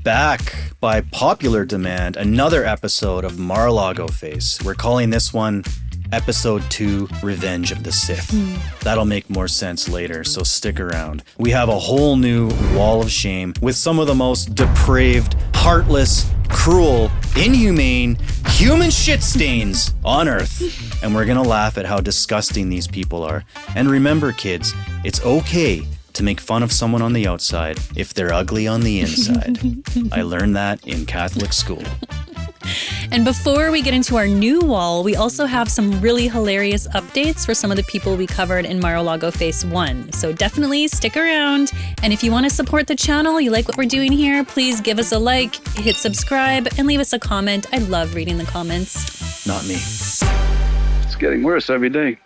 back by popular demand another episode of Mar-a-Lago Face. We're calling this one Episode 2, Revenge of the Sith. That'll make more sense later, so stick around. We have a whole new wall of shame with some of the most depraved, heartless, cruel, inhumane, human shit stains on Earth. And we're gonna laugh at how disgusting these people are. And remember, kids, it's okay to make fun of someone on the outside if they're ugly on the inside. I learned that in Catholic school. And before we get into our new wall, we also have some really hilarious updates for some of the people we covered in Mar-a-Lago Face 1. So definitely stick around. And if you want to support the channel, you like what we're doing here, please give us a like, hit subscribe, and leave us a comment. I love reading the comments. Not me. It's getting worse every day.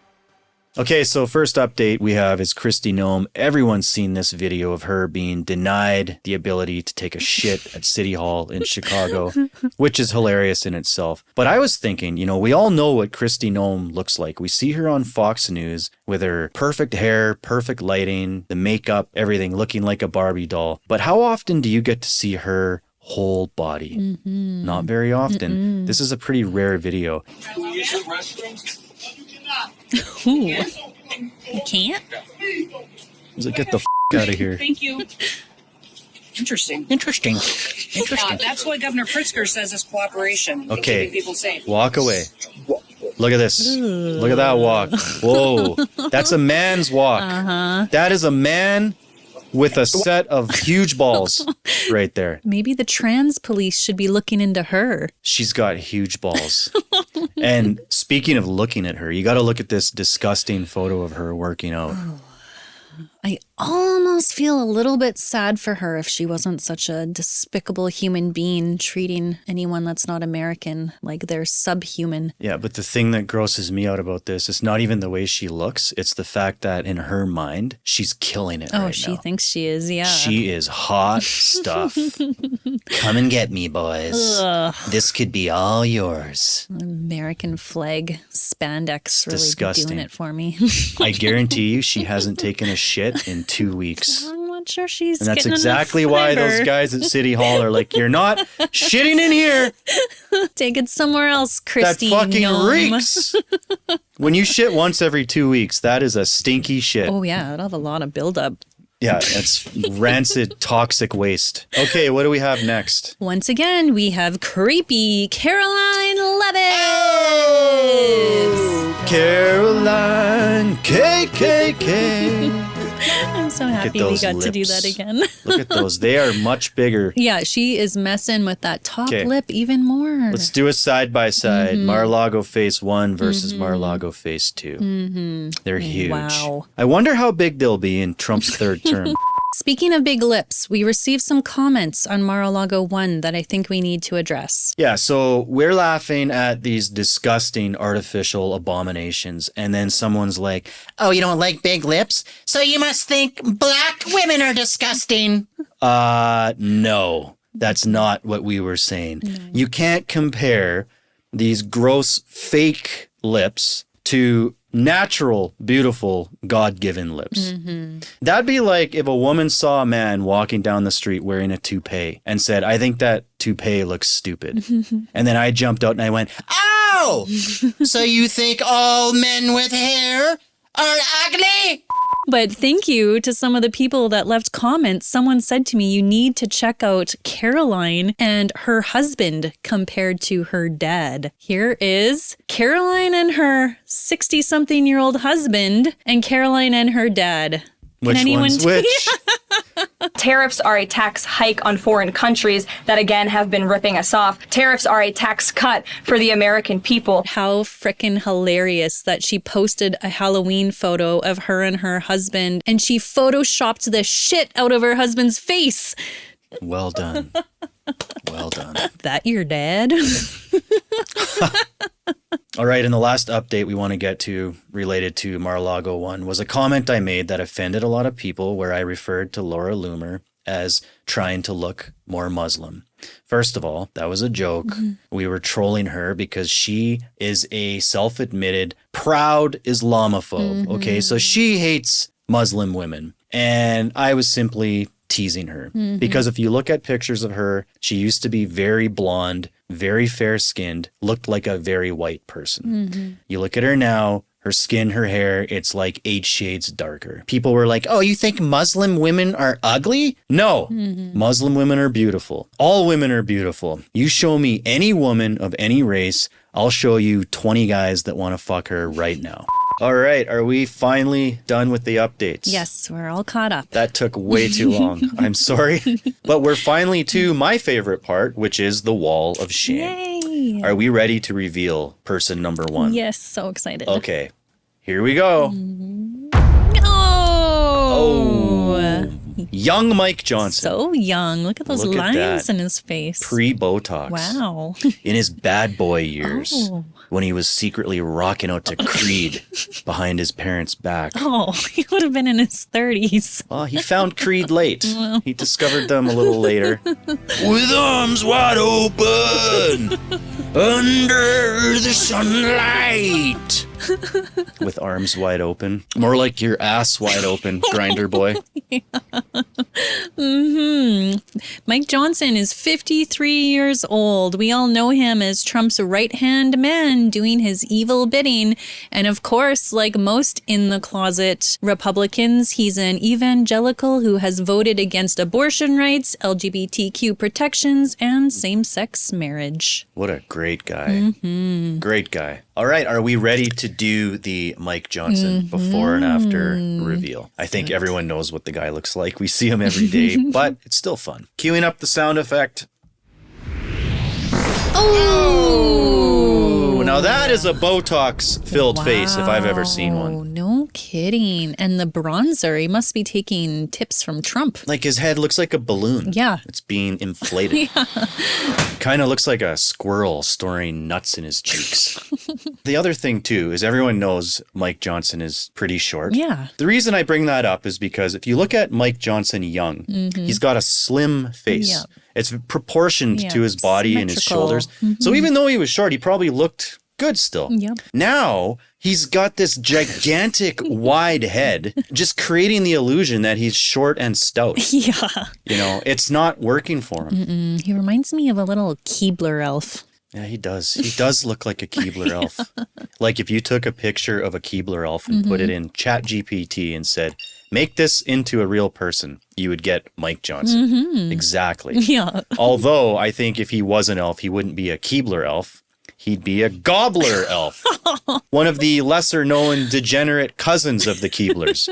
Okay, so first update we have is Kristi Noem. Everyone's seen this video of her being denied the ability to take a shit at City Hall in Chicago, which is hilarious in itself. But I was thinking, you know, we all know what Kristi Noem looks like. We see her on Fox News with her perfect hair, perfect lighting, the makeup, everything looking like a Barbie doll. But how often do you get to see her whole body? Not very often. This is a pretty rare video. Can we use the restroom? Ooh. You can't? He's like, get the out of here. Thank you. Interesting. Interesting. That's why Governor Pritzker says it's cooperation. Okay. Keeping people safe. Walk away. Look at this. Look at that walk. Whoa. That's a man's walk. That is a man with a set of huge balls right there. Maybe the trans police should be looking into her. She's got huge balls. And speaking of looking at her, you got to look at this disgusting photo of her working out. I almost feel a little bit sad for her if she wasn't such a despicable human being treating anyone that's not American like they're subhuman. Yeah, but the thing that grosses me out about this is not even the way she looks. It's the fact that in her mind, she's killing it right now. Oh, she thinks she is, yeah. She is hot stuff. Come and get me, boys. Ugh. This could be all yours. American flag spandex really disgusting. doing it for me. I guarantee you she hasn't taken a shit in 2 weeks. I'm not sure she's And that's getting exactly enough why fiber. those guys at City Hall are like, you're not shitting in here. Take it somewhere else, That Kristi. fucking Noem. reeks. When you shit once every 2 weeks, that is a stinky shit. Oh yeah, it'll have a lot of buildup. Yeah, it's rancid, toxic waste. Okay, what do we have next? Once again, we have creepy Karoline Leavitt. Oh, Karoline, KKK. I'm so happy we those got to do lips. that again. Look at those. They are much bigger. Yeah, she is messing with that top 'Kay. lip even more. Let's do a side-by-side. Mar-a-Lago Face 1 versus Mar-a-Lago Face 2. They're huge. Wow. I wonder how big they'll be in Trump's third term. Speaking of big lips, we received some comments on Mar-a-Lago 1 that I think we need to address. Yeah, so we're laughing at these disgusting artificial abominations, and then someone's like, Oh, you don't like big lips? So you must think black women are disgusting. no, that's not what we were saying. You can't compare these gross fake lips to natural, beautiful, God-given lips. That'd be like if a woman saw a man walking down the street wearing a toupee and said, I think that toupee looks stupid. And then I jumped out and I went, Oh! So you think all men with hair are ugly? But thank you to some of the people that left comments. Someone said to me, you need to check out Karoline and her husband compared to her dad. Here is Karoline and her 60-something-year-old husband and Karoline and her dad. which one's which? Tariffs are a tax hike on foreign countries that, again, have been ripping us off. Tariffs are a tax cut for the American people. How frickin' hilarious that she posted a Halloween photo of her and her husband, and she photoshopped the shit out of her husband's face. Well done. Well done. That your dad? All right, and the last update we want to get to related to Mar-a-Lago 1 was a comment I made that offended a lot of people where I referred to Laura Loomer as trying to look more Muslim. First of all, that was a joke. We were trolling her because she is a self-admitted proud Islamophobe, okay? So she hates Muslim women. And I was simply teasing her. Because if you look at pictures of her, she used to be very blonde, very fair-skinned, looked like a very white person. You look at her now, her skin, her hair, it's like 8 shades darker. People were like, oh, you think Muslim women are ugly? No, Muslim women are beautiful. All women are beautiful. You show me any woman of any race, I'll show you 20 guys that want to fuck her right now. All right, are we finally done with the updates? Yes, we're all caught up. That took way too long. I'm sorry. But we're finally to my favorite part, which is the wall of shame. Yay! Are we ready to reveal person number 1? Yes, so excited. Okay, here we go. Oh! Young Mike Johnson. So young. Look at those Look at lines that. in his face. Pre-Botox. Wow. In his bad boy years. Oh. When he was secretly rocking out to Creed behind his parents' back. Oh, he would have been in his 30s. Well, he found Creed late. He discovered them a little later. With arms wide open, under the sunlight. With arms wide open. More like your ass wide open, Grinder Boy. Mike Johnson is 53 years old. We all know him as Trump's right-hand man doing his evil bidding. And of course, like most in-the-closet Republicans, he's an evangelical who has voted against abortion rights, LGBTQ protections, and same-sex marriage. What a great guy. Great guy. All right, are we ready to do the Mike Johnson before and after reveal? I think everyone knows what the guy looks like. We see him every day, but it's still fun. Cueing up the sound effect. Oh! Now that is a Botox-filled face if I've ever seen Oh, one. no kidding. And the bronzer, he must be taking tips from Trump. Like his head looks like a balloon. Yeah. It's being inflated. Kind of looks like a squirrel storing nuts in his cheeks. The other thing, too, is everyone knows Mike Johnson is pretty short. Yeah. The reason I bring that up is because if you look at Mike Johnson young, he's got a slim face. Yeah. It's proportioned to his body and his symmetrical. shoulders. So even though he was short, he probably looked good still. Yep. Now he's got this gigantic wide head, just creating the illusion that he's short and stout. Yeah. You know, it's not working for him. He reminds me of a little Keebler elf. Yeah, he does. He does look like a Keebler elf. Like if you took a picture of a Keebler elf and put it in ChatGPT and said, make this into a real person, you would get Mike Johnson. Exactly. Yeah. Although I think if he was an elf, he wouldn't be a Keebler elf. He'd be a gobbler elf. One of the lesser known degenerate cousins of the Keeblers,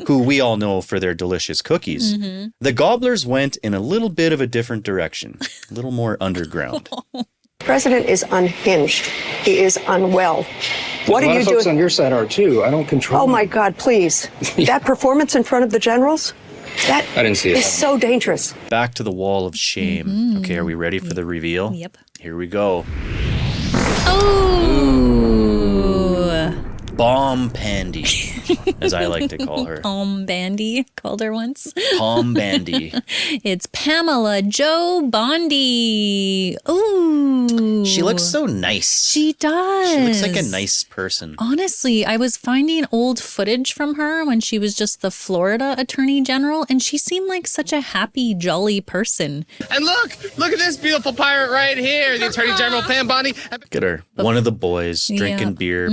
who we all know for their delicious cookies. The gobblers went in a little bit of a different direction, a little more underground. The president is unhinged. He is unwell. What are you folks doing? On your side are too. I don't control. Oh my God, please. That performance in front of the generals? That I didn't see it. is so dangerous. Back to the wall of shame. Okay, are we ready for the reveal? Yep. Here we go. Oh! Bomb Pandy, as I like to call her. Pam Bondi called her once. Palm Bandy. It's Pamela Jo Bondi. Ooh. She looks so nice. She does. She looks like a nice person. Honestly, I was finding old footage from her when she was just the Florida Attorney General, and she seemed like such a happy, jolly person. And look at this beautiful pirate right here, the Attorney General Pam Bondi. Look at her. One of the boys drinking beer,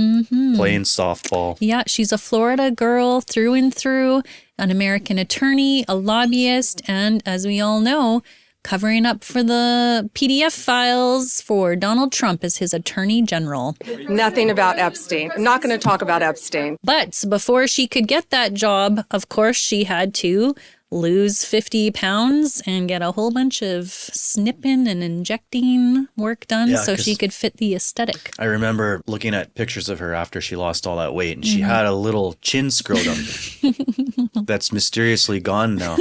playing softball. Yeah, she's a Florida girl through and through, an American attorney, a lobbyist, and as we all know, covering up for the PDF files for Donald Trump as his attorney general. Nothing about Epstein. I'm not going to talk about Epstein. But before she could get that job, of course, she had to lose 50 pounds and get a whole bunch of snipping and injecting work done so she could fit the aesthetic. I remember looking at pictures of her after she lost all that weight, and she had a little chin scrotum that's mysteriously gone now.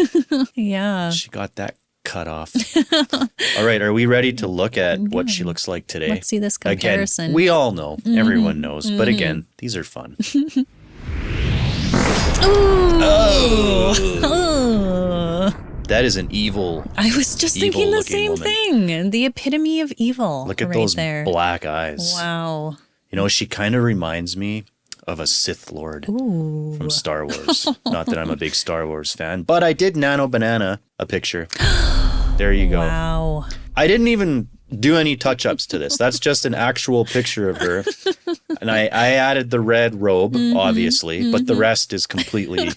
Yeah. She got that cut off. All right, are we ready to look at what she looks like today? Let's see this comparison. Again, we all know, everyone knows, but again, these are fun. That is an evil. I was just thinking the same woman. thing. The epitome of evil. Look at right those there. black eyes. Wow. You know, she kind of reminds me of a Sith Lord Ooh. from Star Wars. Not that I'm a big Star Wars fan, but I did nano banana a picture. There you go. Wow. I didn't even do any touch-ups to this. That's just an actual picture of her. And I added the red robe, obviously, but the rest is completely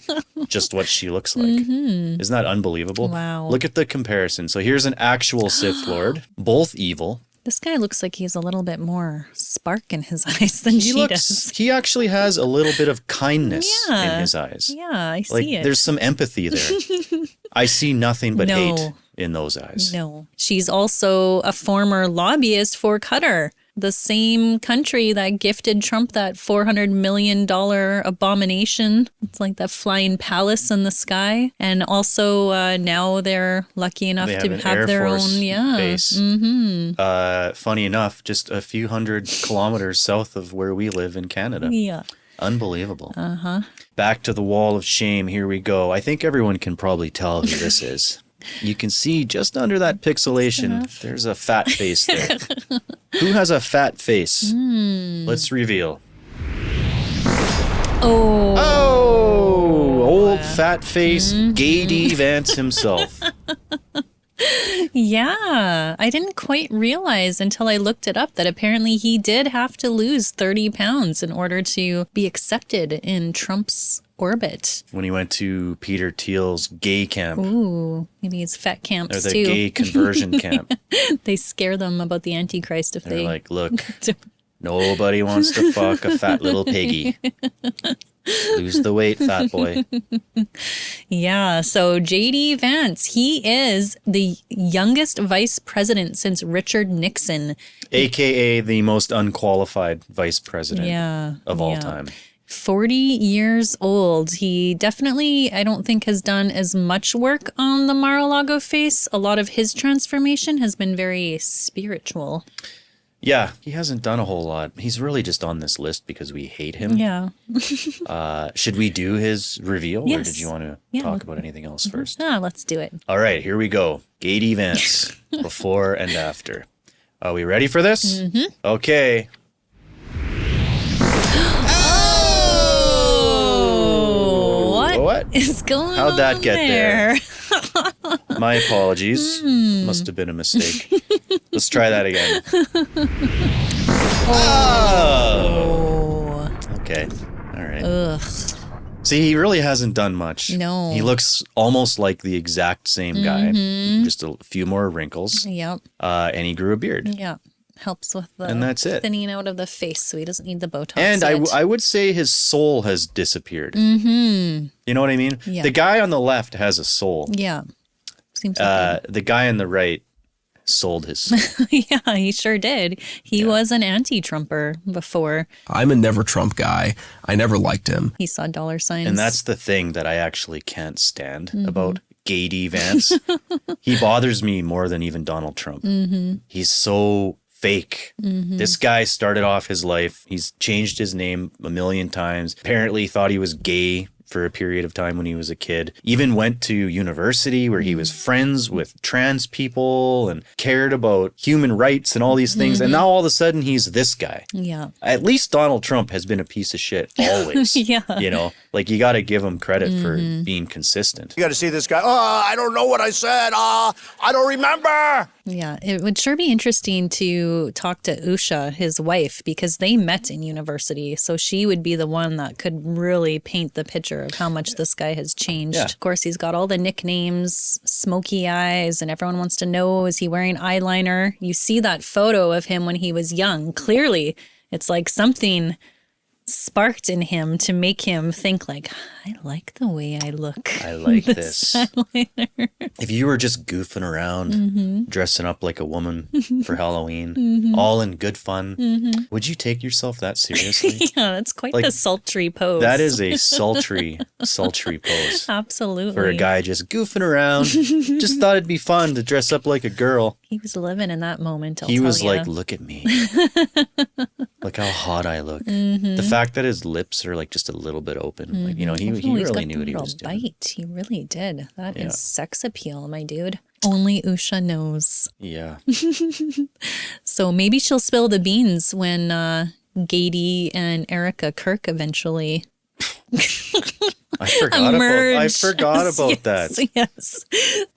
just what she looks like. Isn't that unbelievable? Wow. Look at the comparison. So here's an actual Sith Lord, both evil. This guy looks like he's a little bit more spark in his eyes than she does. He actually has a little bit of kindness in his eyes. Yeah, I see it. There's some empathy there. I see nothing but No. hate in those eyes. No. She's also a former lobbyist for Qatar, the same country that gifted Trump that $400 million abomination. It's like that flying palace in the sky. And also now they're lucky enough They to an have Air their Force own base. Funny enough, just a few hundred kilometers south of where we live in Canada. Yeah. Unbelievable. Back to the wall of shame. Here we go. I think everyone can probably tell who this is. You can see just under that pixelation, there's a fat face there. Who has a fat face? Let's reveal. Oh, old fat face JD Vance himself. Yeah, I didn't quite realize until I looked it up that apparently he did have to lose 30 pounds in order to be accepted in Trump's orbit. When he went to Peter Thiel's gay camp. Ooh, maybe it's fat camps Or the too. gay conversion camp. They scare them about the Antichrist if They're they... like, look, nobody wants to fuck a fat little piggy. Lose the weight, fat boy. Yeah, so JD Vance, he is the youngest vice president since Richard Nixon. AKA the most unqualified vice president of all time. 40 years old. He definitely, I don't think, has done as much work on the Mar-a-Lago Face. A lot of his transformation has been very spiritual. Yeah, he hasn't done a whole lot. He's really just on this list because we hate him. Yeah. Should we do his reveal, Yes. or did you want to talk about anything else first? Let's do it. All right, here we go. JD Vance, before and after. Are we ready for this? Okay. What is going on? How'd that get there? My apologies. Must have been a mistake. Let's try that again. Oh. Okay. All right. Ugh. See, he really hasn't done much. No. He looks almost like the exact same guy. Just a few more wrinkles. Yep. And he grew a beard. Yeah. Helps with the And that's it. thinning out of the face, so he doesn't need the Botox And yet. I would say his soul has disappeared. You know what I mean? Yeah. The guy on the left has a soul. Yeah. Seems like The guy on the right sold his soul. yeah, he sure did. He was an anti-Trumper before. I'm a never Trump guy. I never liked him. He saw dollar signs. And that's the thing that I actually can't stand about JD Vance. He bothers me more than even Donald Trump. He's so fake. This guy started off his life. He's changed his name a million times. Apparently thought he was gay for a period of time when he was a kid. Even went to university where he was friends with trans people and cared about human rights and all these things. And now all of a sudden he's this guy. Yeah. At least Donald Trump has been a piece of shit always. Yeah. You know, like you got to give him credit for being consistent. You got to see this guy. Oh, I don't know what I said. I don't remember. Yeah, it would sure be interesting to talk to Usha, his wife, because they met in university. So she would be the one that could really paint the picture of how much this guy has changed. Yeah. Of course, he's got all the nicknames, smoky eyes, and everyone wants to know, is he wearing eyeliner? You see that photo of him when he was young. Clearly, it's like something sparked in him to make him think like, I like the way I look. I like this. eyeliner. If you were just goofing around, dressing up like a woman for Halloween, all in good fun, would you take yourself that seriously? Yeah, that's quite Like, the sultry pose. That is a sultry pose. Absolutely. For a guy just goofing around. Just thought it'd be fun to dress up like a girl. He was living in that moment. He was like, look at me. Look how hot I look. The fact that his lips are like just a little bit open. Like, you know, he really knew what he was doing. Bite. He really did. That is sex appeal, my dude. Only Usha knows. Yeah. So maybe she'll spill the beans when Gady and Erica Kirk eventually. I forgot about that. Yes.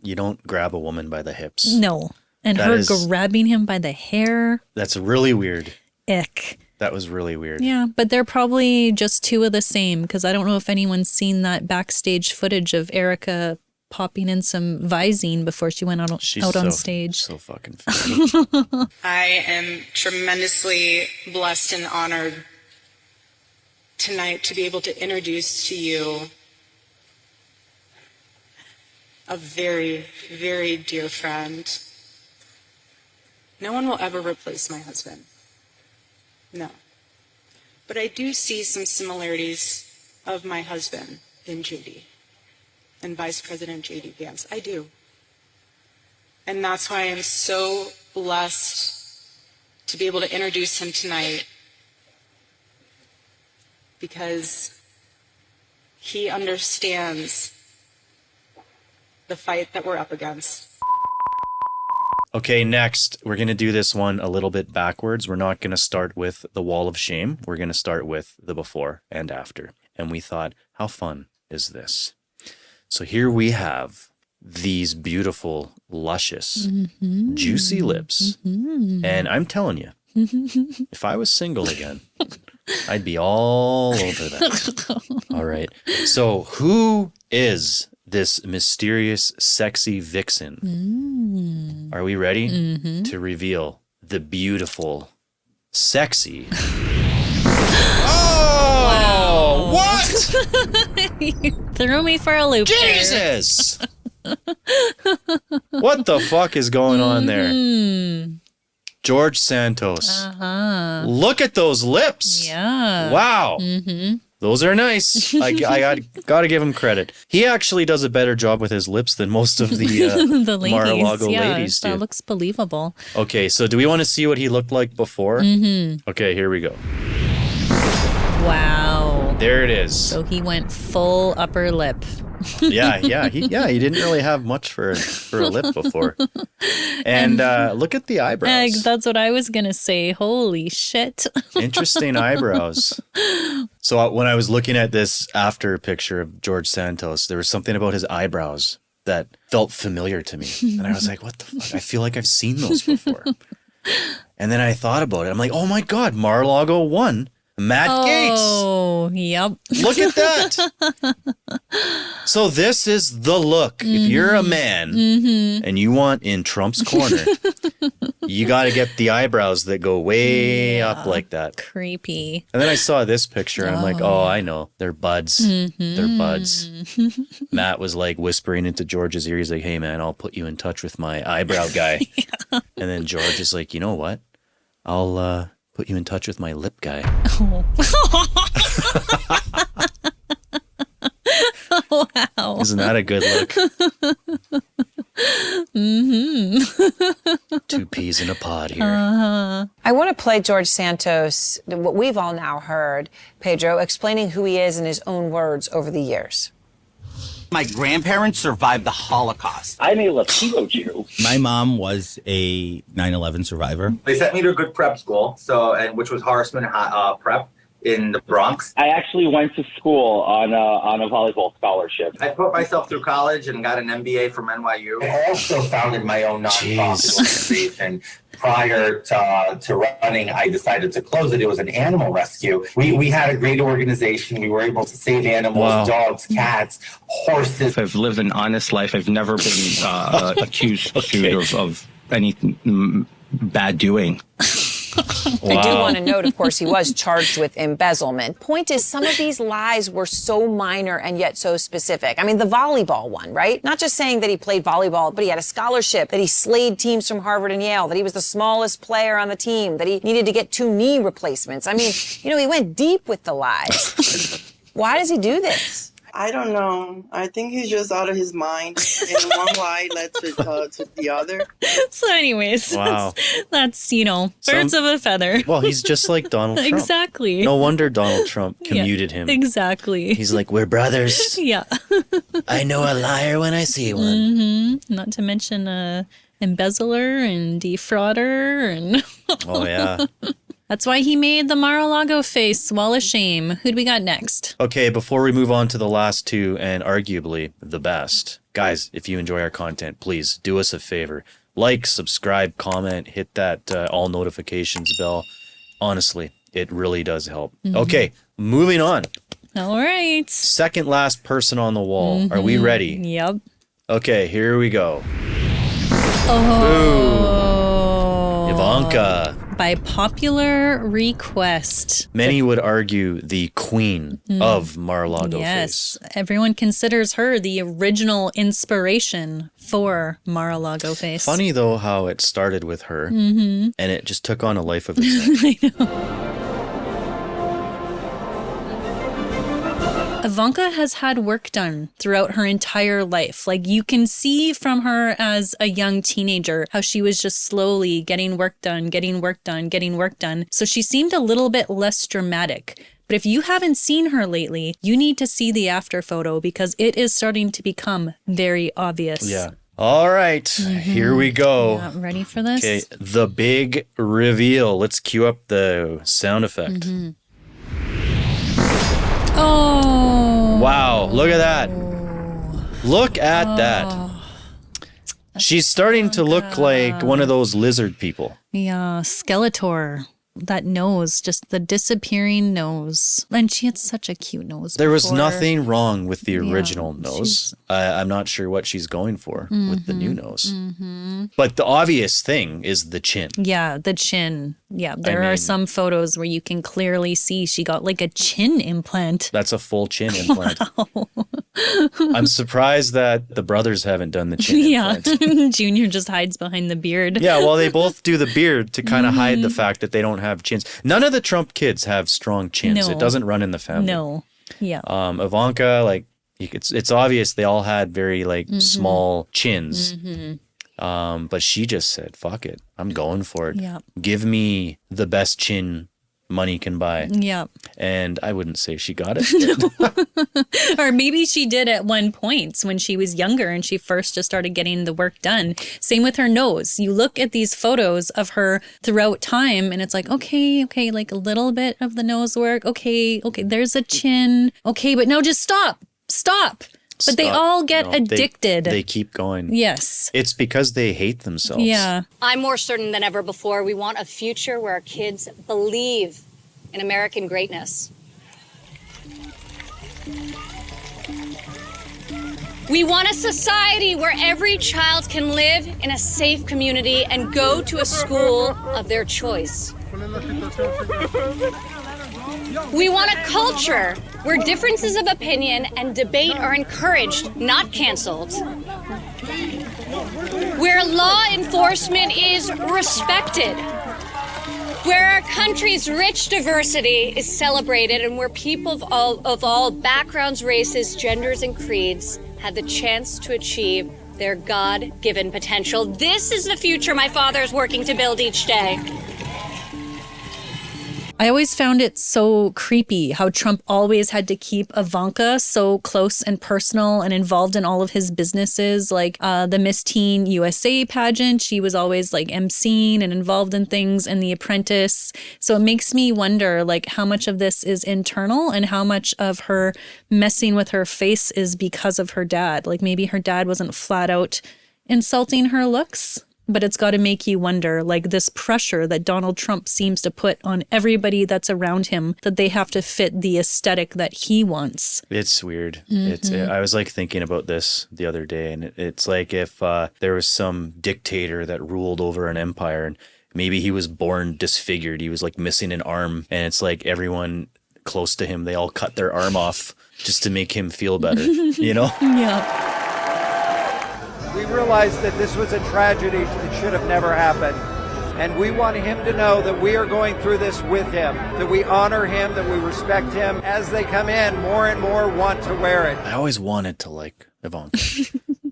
You don't grab a woman by the hips. No. And her grabbing him by the hair. That's really weird. Ick. That was really weird. Yeah, but they're probably just two of the same because I don't know if anyone's seen that backstage footage of Erica popping in some Visine before she went out on stage. So fucking funny. I am tremendously blessed and honored tonight to be able to introduce to you a very, very dear friend. No one will ever replace my husband. No. But I do see some similarities of my husband in JD and Vice President JD Vance. I do. And that's why I'm so blessed to be able to introduce him tonight, because he understands the fight that we're up against. Okay, next, we're going to do this one a little bit backwards. We're not going to start with the wall of shame. We're going to start with the before and after. And we thought, how fun is this? So here we have these beautiful, luscious, juicy lips. And I'm telling you, if I was single again, I'd be all over that. All right. So who is this mysterious, sexy vixen? Are we ready to reveal the beautiful, sexy... Oh! Wow. What? You threw me for a loop. Jesus! What the fuck is going on there? George Santos. Look at those lips. Yeah. Wow. Those are nice. I gotta give him credit. He actually does a better job with his lips than most of the, the ladies. Mar-a-Lago ladies do. That looks believable. Okay, so do we want to see what he looked like before? Okay, here we go. Wow. There it is. So he went full upper lip. Yeah. He didn't really have much for a lip before. And look at the eyebrows. That's what I was gonna say. Holy shit. Interesting eyebrows. So when I was looking at this after picture of George Santos, there was something about his eyebrows that felt familiar to me. And I was like, what the fuck? I feel like I've seen those before. And then I thought about it. I'm like, oh my God, Mar-a-Lago 1. Matt Gates. Oh, yep. Look at that. So this is the look. If you're a man and you want in Trump's corner, you got to get the eyebrows that go way up like that. Creepy. And then I saw this picture and I'm like, oh, I know. They're buds. They're buds. Matt was like whispering into George's ear. He's like, hey, man, I'll put you in touch with my eyebrow guy. And then George is like, you know what? I'll put you in touch with my lip guy. Oh. Wow. Isn't that a good look? Two peas in a pod here. I want to play George Santos, what we've all now heard, Pedro, explaining who he is in his own words over the years. My grandparents survived the Holocaust. I'm a Latino Jew. My mom was a 9/11 survivor. They sent me to a good prep school, which was Horseman prep in the Bronx. I actually went to school on a volleyball scholarship. I put myself through college and got an MBA from NYU. I also founded my own nonprofit organization. Prior to running, I decided to close it. It was an animal rescue. We had a great organization. We were able to save animals, dogs, cats, horses. I've lived an honest life. I've never been accused of anything bad doing. I do want to note, of course, he was charged with embezzlement. Point is, some of these lies were so minor and yet so specific. I mean, the volleyball one, right? Not just saying that he played volleyball, but he had a scholarship, that he slayed teams from Harvard and Yale, that he was the smallest player on the team, that he needed to get 2 knee replacements. I mean, he went deep with the lies. Why does he do this? I don't know. I think he's just out of his mind. And one lie led to the other. So anyways, wow. that's birds of a feather. Well, he's just like Donald Trump. Exactly. No wonder Donald Trump commuted him. Exactly. He's like, we're brothers. Yeah. I know a liar when I see one. Not to mention embezzler and defrauder and oh yeah. That's why he made the Mar-a-Lago face, wall of shame. Who'd we got next? Okay, before we move on to the last two and arguably the best, guys, if you enjoy our content, please do us a favor. Like, subscribe, comment, hit that all notifications bell. Honestly, it really does help. Mm-hmm. Okay, moving on. All right. Second last person on the wall. Are we ready? Yep. Okay, here we go. Oh. Ivanka. By popular request. Many would argue the queen of Mar-a-Lago Yes, Face. everyone considers her the original inspiration for Mar-a-Lago Face. Funny though how it started with her and it just took on a life of its own. I know. Ivanka has had work done throughout her entire life. Like, you can see from her as a young teenager how she was just slowly getting work done. So she seemed a little bit less dramatic. But if you haven't seen her lately, you need to see the after photo because it is starting to become very obvious. Yeah. All right, here we go. Yeah, ready for this? Okay, the big reveal. Let's cue up the sound effect. Oh. Wow, look at that. Look at that. She's starting to look like one of those lizard people. Yeah, Skeletor. That nose, just the disappearing nose. And she had such a cute nose. There was before. nothing wrong with the original nose. I'm not sure what she's going for with the new nose. But the obvious thing is the chin. Yeah, the chin. Yeah, there are some photos where you can clearly see she got like a chin implant. That's a full chin implant. Wow. I'm surprised that the brothers haven't done the chin implant. Junior just hides behind the beard. Yeah, well, they both do the beard to kind of hide the fact that they don't have chins. None of the Trump kids have strong chins. No. It doesn't run in the family. No. Yeah. Ivanka, like, it's obvious they all had very like small chins. But she just said, fuck it. I'm going for it. Yeah. Give me the best chin money can buy. Yeah. And I wouldn't say she got it. Or maybe she did at one point when she was younger and she first just started getting the work done. Same with her nose. You look at these photos of her throughout time and it's like, okay, like a little bit of the nose work. Okay, there's a chin. Okay, but no, just stop. But they all get addicted. They keep going. Yes. It's because they hate themselves. Yeah. I'm more certain than ever before we want a future where our kids believe in American greatness. We want a society where every child can live in a safe community and go to a school of their choice. We want a culture where differences of opinion and debate are encouraged, not canceled. Where law enforcement is respected. Where our country's rich diversity is celebrated and where people of all backgrounds, races, genders, and creeds have the chance to achieve their God-given potential. This is the future my father is working to build each day. I always found it so creepy how Trump always had to keep Ivanka so close and personal and involved in all of his businesses, like the Miss Teen USA pageant. She was always like emceeing and involved in things, and The Apprentice. So it makes me wonder like how much of this is internal and how much of her messing with her face is because of her dad. Like maybe her dad wasn't flat out insulting her looks. But it's got to make you wonder, like this pressure that Donald Trump seems to put on everybody that's around him, that they have to fit the aesthetic that he wants. It's weird. I was like thinking about this the other day, and it's like if there was some dictator that ruled over an empire and maybe he was born disfigured. He was like missing an arm, and it's like everyone close to him, they all cut their arm off just to make him feel better, you know? Yeah. We realize that this was a tragedy that should have never happened. And we want him to know that we are going through this with him, that we honor him, that we respect him. As they come in, more and more want to wear it. I always wanted to like Ivanka.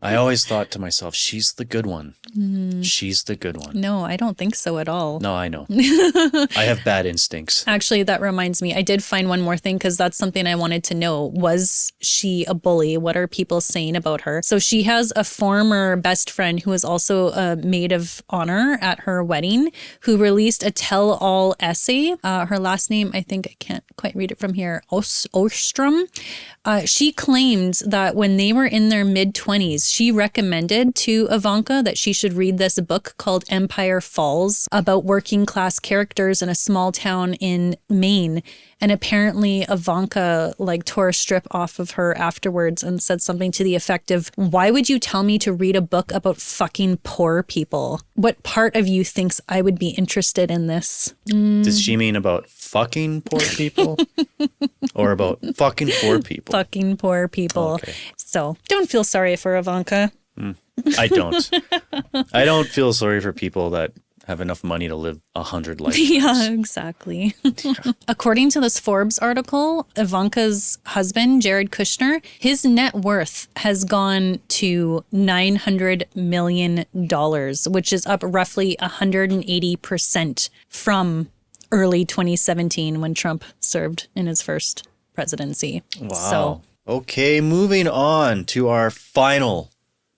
I always thought to myself, she's the good one. Mm. She's the good one. No, I don't think so at all. No, I know. I have bad instincts. Actually, that reminds me. I did find one more thing because that's something I wanted to know. Was she a bully? What are people saying about her? So she has a former best friend who was also a maid of honor at her wedding who released a tell-all essay. Her last name, I think I can't quite read it from here, Ostrom. She claimed that when they were in their mid-20s, she recommended to Ivanka that she should read this book called Empire Falls about working class characters in a small town in Maine. And apparently Ivanka tore a strip off of her afterwards and said something to the effect of, why would you tell me to read a book about fucking poor people? What part of you thinks I would be interested in this? Does she mean about fucking poor people? Or about fucking poor people? Fucking poor people. Okay. So don't feel sorry for Ivanka. I don't. I don't feel sorry for people that have enough money to live 100 lifetimes. Yeah, exactly. According to this Forbes article, Ivanka's husband, Jared Kushner, his net worth has gone to $900 million, which is up roughly 180% from early 2017 when Trump served in his first presidency. Wow. So, okay, moving on to our final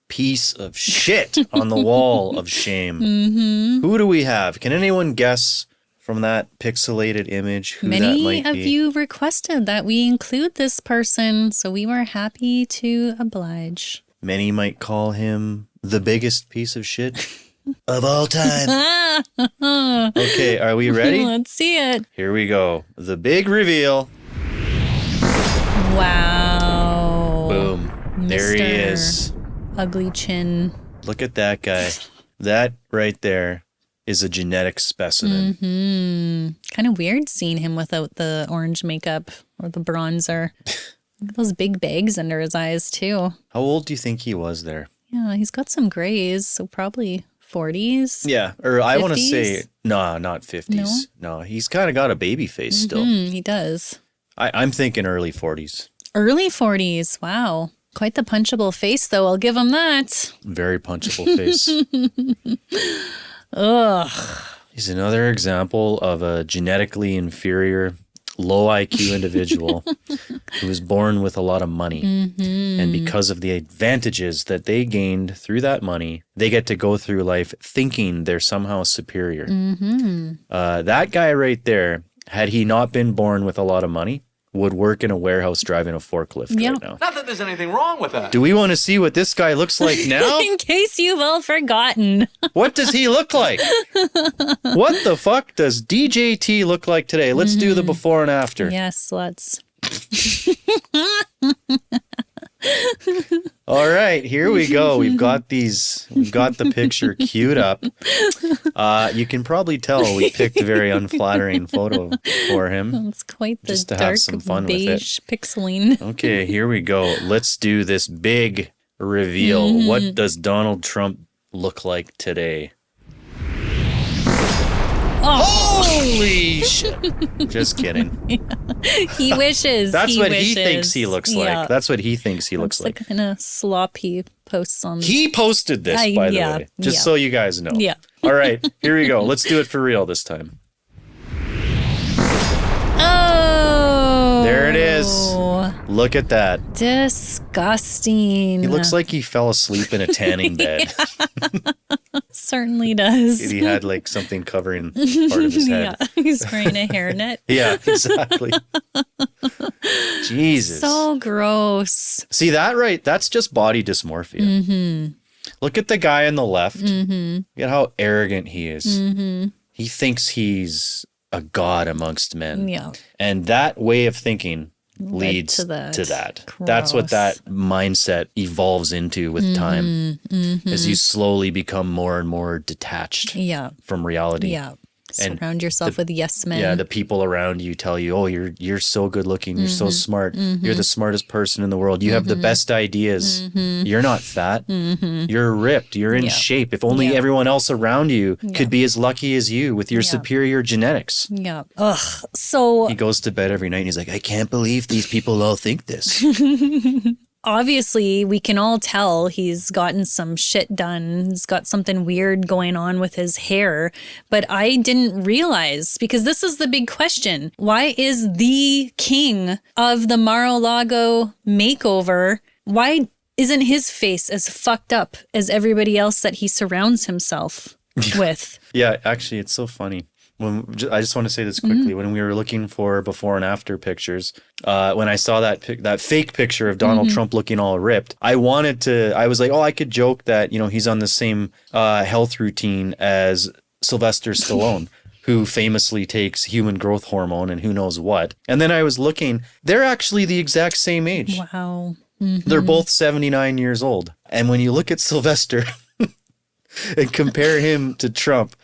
piece of shit on the wall of shame. Mm-hmm. Who do we have? Can anyone guess from that pixelated image who that Many might of be? you requested that we include this person, so we were happy to oblige. Many might call him the biggest piece of shit of all time. Okay, are we ready? Let's see it. Here we go. The big reveal. Wow. Boom. There he Mr. is. Ugly chin. Look at that guy. That right there is a genetic specimen. Mm-hmm. Kind of weird seeing him without the orange makeup or the bronzer. Look at those big bags under his eyes, too. How old do you think he was there? Yeah, he's got some grays, so probably 40s. Yeah, or I want to 50s? say, no, not 50s. No, he's kind of got a baby face still. He does. I'm thinking early 40s. Early 40s. Wow. Quite the punchable face, though. I'll give him that. Very punchable face. Ugh. He's another example of a genetically inferior, low IQ individual who was born with a lot of money. Mm-hmm. And because of the advantages that they gained through that money, they get to go through life thinking they're somehow superior. Mm-hmm. That guy right there, had he not been born with a lot of money, would work in a warehouse driving a forklift right now. Not that there's anything wrong with that. Do we want to see what this guy looks like now? In case you've all forgotten. What does he look like? What the fuck does DJT look like today? Let's do the before and after. Yes, let's. All right, here we go. We've got the picture queued up. You can probably tell we picked a very unflattering photo for him. It's quite the just to dark have some fun with it. beige pixeling. Okay, here we go. Let's do this big reveal. What does Donald Trump look like today? Oh. Holy shit. Just kidding. He wishes. That's what he wishes. thinks he looks Yeah. like. That's what he thinks he looks like. The kind of slop he posts on. He posted this, by the way, just so you guys know. Yeah. All right, here we go. Let's do it for real this time. Oh. There it is. Look at that. Disgusting. He looks like he fell asleep in a tanning bed. Certainly does. He had like something covering part of his head. Yeah, he's wearing a hairnet. Yeah, exactly. Jesus. So gross. See that right? That's just body dysmorphia. Mm-hmm. Look at the guy on the left. Mm-hmm. Look at how arrogant he is. Mm-hmm. He thinks he's a god amongst men. Yeah. And that way of thinking leads to that. That's what that mindset evolves into with time as you slowly become more and more detached from reality. Yeah. Surround yourself with yes men. Yeah, the people around you tell you, oh, you're so good looking. You're so smart. You're the smartest person in the world. You have the best ideas. You're not fat. You're ripped. You're in shape. If only everyone else around you could be as lucky as you with your superior genetics. Yeah. Ugh. So he goes to bed every night and he's like, I can't believe these people all think this. obviously we can all tell he's gotten some shit done. He's got something weird going on with his hair. But I didn't realize, because this is the big question. Why is the king of the Mar-a-Lago makeover, why isn't his face as fucked up as everybody else that he surrounds himself with? Yeah, actually, it's so funny. I just want to say this quickly. When we were looking for before and after pictures, when I saw that fake picture of Donald Trump looking all ripped, I was like, oh, I could joke that, he's on the same health routine as Sylvester Stallone, who famously takes human growth hormone and who knows what. And then I was looking, they're actually the exact same age. Wow. They're both 79 years old. And when you look at Sylvester and compare him to Trump,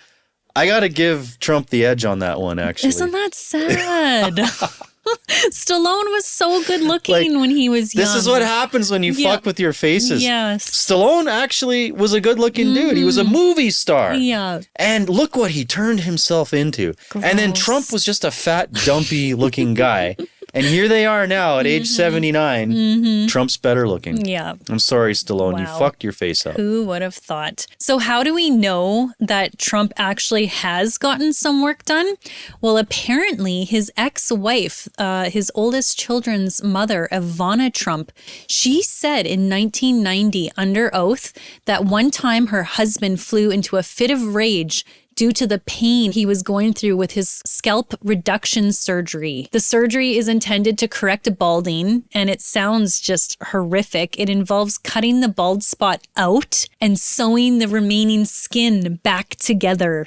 I got to give Trump the edge on that one, actually. Isn't that sad? Stallone was so good looking when he was young. This is what happens when you fuck with your faces. Yes. Stallone actually was a good looking dude. He was a movie star. Yeah. And look what he turned himself into. Gross. And then Trump was just a fat, dumpy looking guy. And here they are now at age 79. Trump's better looking. Yeah. I'm sorry, Stallone. You fucked your face up. Who would have thought? So how do we know that Trump actually has gotten some work done? Well, apparently his ex-wife, his oldest children's mother, Ivanka Trump, she said in 1990 under oath that one time her husband flew into a fit of rage due to the pain he was going through with his scalp reduction surgery. The surgery is intended to correct balding, and it sounds just horrific. It involves cutting the bald spot out and sewing the remaining skin back together.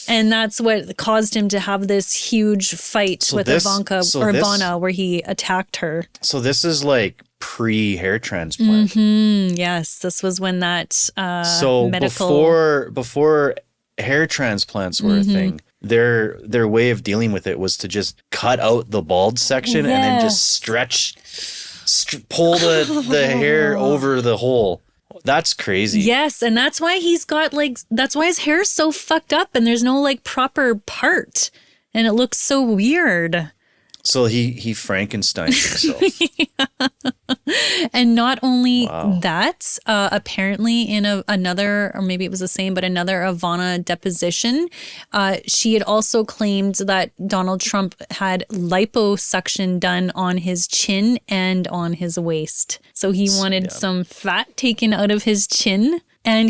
And that's what caused him to have this huge fight with Ivanka where he attacked her. So this is like pre-hair transplant. Yes, this was when that medical... before hair transplants were a thing, their way of dealing with it was to just cut out the bald section and then just pull the hair over the hole. That's crazy. Yes, and that's why that's why his hair is so fucked up and there's no proper part and it looks so weird. So he Frankensteined himself. And not only that, apparently in another, or maybe it was the same, but another Ivanka deposition, she had also claimed that Donald Trump had liposuction done on his chin and on his waist. So he wanted some fat taken out of his chin, and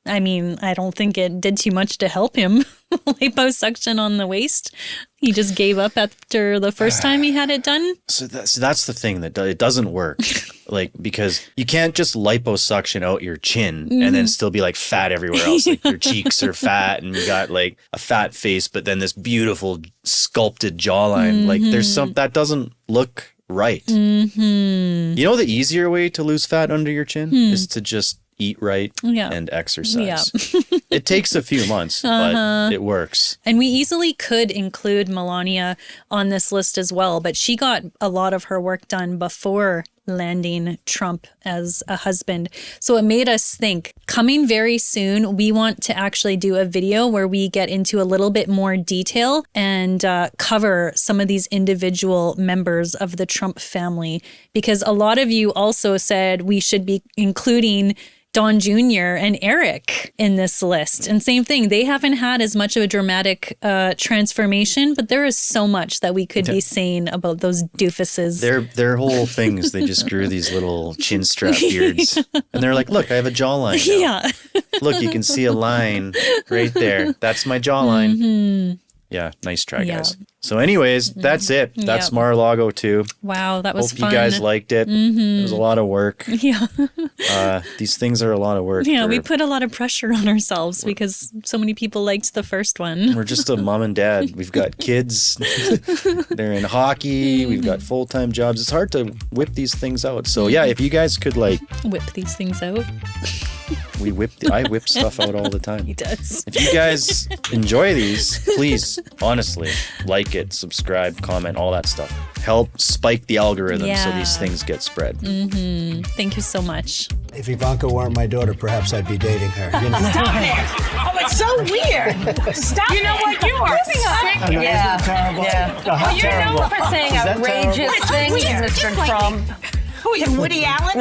I don't think it did too much to help him. Liposuction on the waist. He just gave up after the first time he had it done. So that's the thing, that it doesn't work. Because you can't just liposuction out your chin and then still be fat everywhere else. Your cheeks are fat and you got a fat face, but then this beautiful sculpted jawline. There's that doesn't look right. You know, the easier way to lose fat under your chin is to just eat right and exercise. It takes a few months, but it works. And we easily could include Melania on this list as well, but she got a lot of her work done before landing Trump as a husband. So it made us think, coming very soon, we want to actually do a video where we get into a little bit more detail and cover some of these individual members of the Trump family, because a lot of you also said we should be including Don Jr. and Eric in this list. And same thing, they haven't had as much of a dramatic transformation, but there is so much that we could be saying about those doofuses. Their whole thing is they just grew these little chin strap beards. And they're like, look, I have a jawline now. Yeah. Look, you can see a line right there. That's my jawline. Yeah, nice try, guys. So anyways, that's it. That's Mar-a-Lago 2. Wow, that was fun. Hope you guys liked it. It was a lot of work. Yeah. These things are a lot of work. Yeah, we put a lot of pressure on ourselves because so many people liked the first one. We're just a mom and dad. We've got kids. They're in hockey. We've got full-time jobs. It's hard to whip these things out. So yeah, if you guys could whip these things out. I whip stuff out all the time. He does. If you guys enjoy these, please, honestly, like it, subscribe, comment, all that stuff. Help spike the algorithm so these things get spread. Thank you so much. If Ivanka weren't my daughter, perhaps I'd be dating her. You know? Stop it. Oh, it's so weird. Stop it. You know what? You are sick. Yeah. Terrible. Yeah. Well, you're known for saying outrageous things, Mr. Trump. Who are you, Woody Allen?